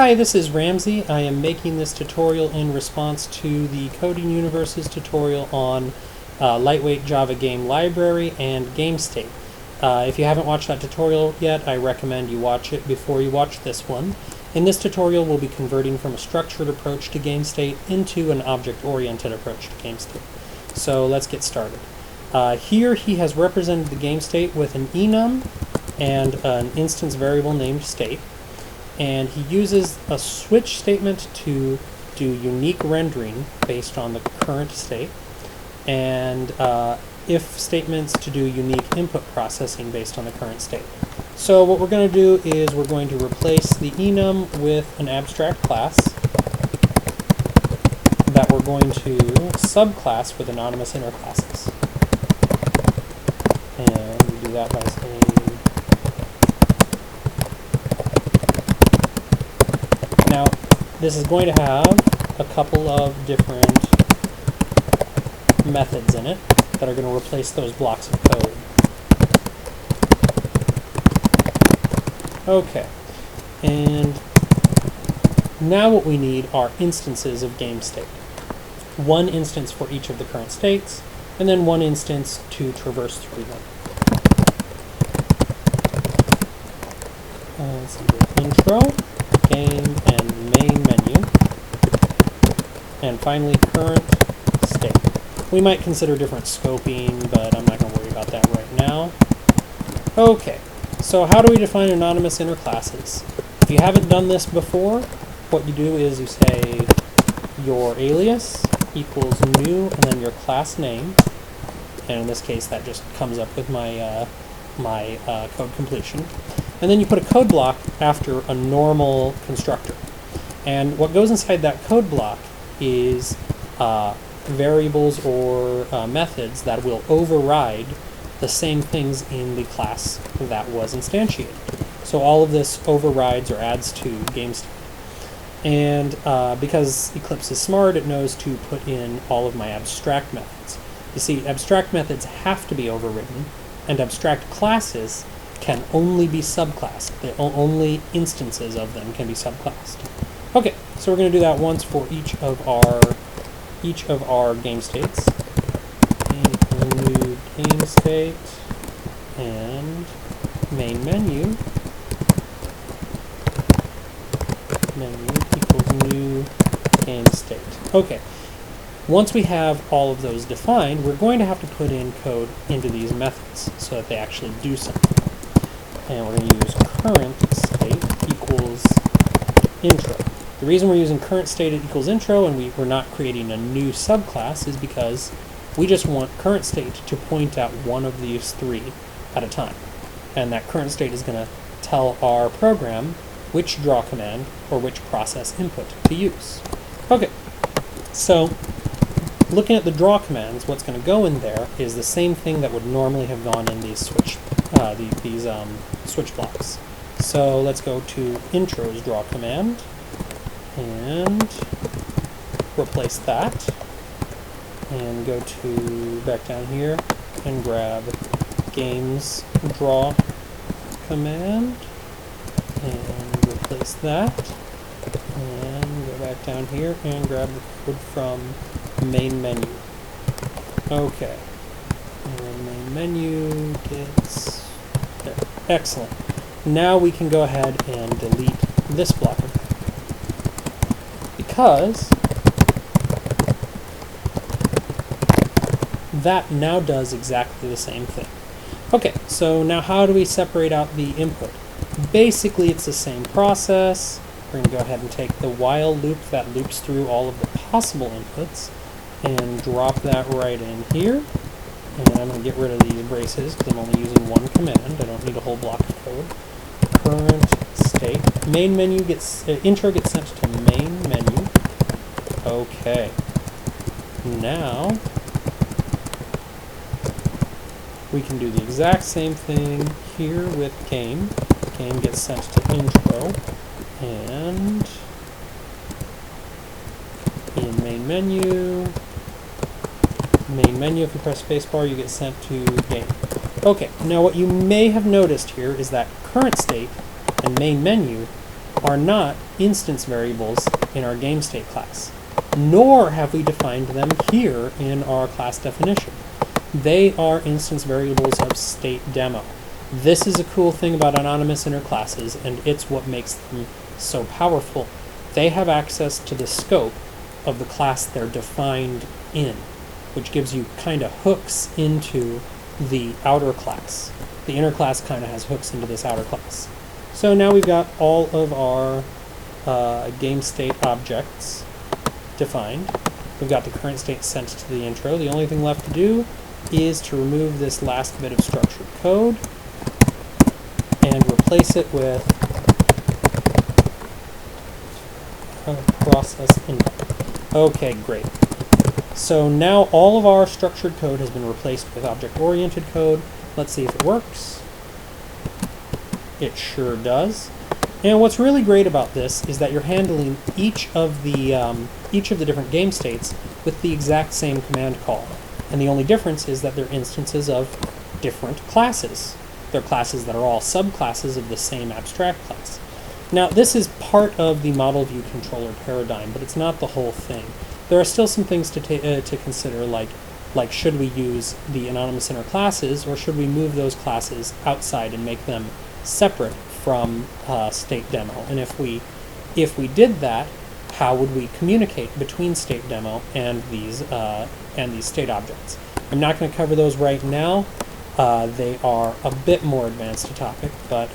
Hi, this is Ramsey. I am making this tutorial in response to the Coding Universes tutorial on Lightweight Java Game Library and Game State. If you haven't watched that tutorial yet, I recommend you watch it before you watch this one. In this tutorial, we'll be converting from a structured approach to game state into an object-oriented approach to game state. So let's get started. Here he has represented the game state with an enum and an instance variable named state. And he uses a switch statement to do unique rendering based on the current state, and if statements to do unique input processing based on the current state. So what we're going to do is we're going to replace the enum with an abstract class that we're going to subclass with anonymous inner classes. And we do that by saying now, this is going to have a couple of different methods in it that are going to replace those blocks of code. Okay, and now what we need are instances of game state. One instance for each of the current states, and then one instance to traverse through them. Let's see, intro, game, and main menu, and finally current state. We might consider different scoping, but I'm not going to worry about that right now. Okay, so how do we define anonymous inner classes? If you haven't done this before, what you do is you say your alias equals new and then your class name, and in this case that just comes up with my code completion. And then you put a code block after a normal constructor. And what goes inside that code block is variables or methods that will override the same things in the class that was instantiated. So all of this overrides or adds to game state. And because Eclipse is smart, it knows to put in all of my abstract methods. You see, abstract methods have to be overridden, and abstract classes can only be subclassed. Only instances of them can be subclassed. Okay, so we're going to do that once for each of our game states. New game state and main menu. Menu equals new game state. Okay. Once we have all of those defined, we're going to have to put in code into these methods so that they actually do something. And we're going to use current state equals intro. The reason we're using current state equals intro and we're not creating a new subclass is because we just want current state to point at one of these three at a time. And that current state is going to tell our program which draw command or which process input to use. Okay, so looking at the draw commands, what's going to go in there is the same thing that would normally have gone in these switch blocks. So let's go to intro's draw command and replace that, and go to back down here and grab game's draw command and replace that, and go back down here and grab the code from main menu. Okay, and main menu gets there. Excellent. Now we can go ahead and delete this block of code, because that now does exactly the same thing. Okay, so now how do we separate out the input? Basically, it's the same process. We're going to go ahead and take the while loop that loops through all of the possible inputs and drop that right in here. And I'm going to get rid of these braces because I'm only using one command. I don't need a whole block of code. Current state. Main menu gets, intro gets sent to main menu. Okay. Now we can do the exact same thing here with game. Game gets sent to intro, and in main menu, if you press spacebar, you get sent to game. Okay, now what you may have noticed here is that current state and main menu are not instance variables in our GameState class, nor have we defined them here in our class definition. They are instance variables of state demo. This is a cool thing about anonymous inner classes, and it's what makes them so powerful. They have access to the scope of the class they're defined in, which gives you kind of hooks into the outer class. The inner class kind of has hooks into this outer class. So now we've got all of our game state objects defined. We've got the current state sent to the intro. The only thing left to do is to remove this last bit of structured code and replace it with process input. Okay, great. So now all of our structured code has been replaced with object-oriented code. Let's see if it works. It sure does. And what's really great about this is that you're handling each of the different game states with the exact same command call. And the only difference is that they're instances of different classes. They're classes that are all subclasses of the same abstract class. Now, this is part of the model view controller paradigm, but it's not the whole thing. There are still some things to consider, like should we use the anonymous inner classes, or should we move those classes outside and make them separate from state demo? And if we did that, how would we communicate between state demo and these state objects? I'm not going to cover those right now. They are a bit more advanced topic, but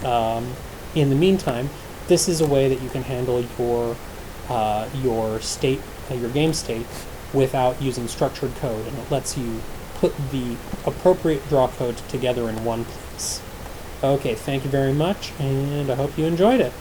in the meantime, this is a way that you can handle your state, your game state, without using structured code, and it lets you put the appropriate draw code together in one place. Okay, thank you very much, and I hope you enjoyed it.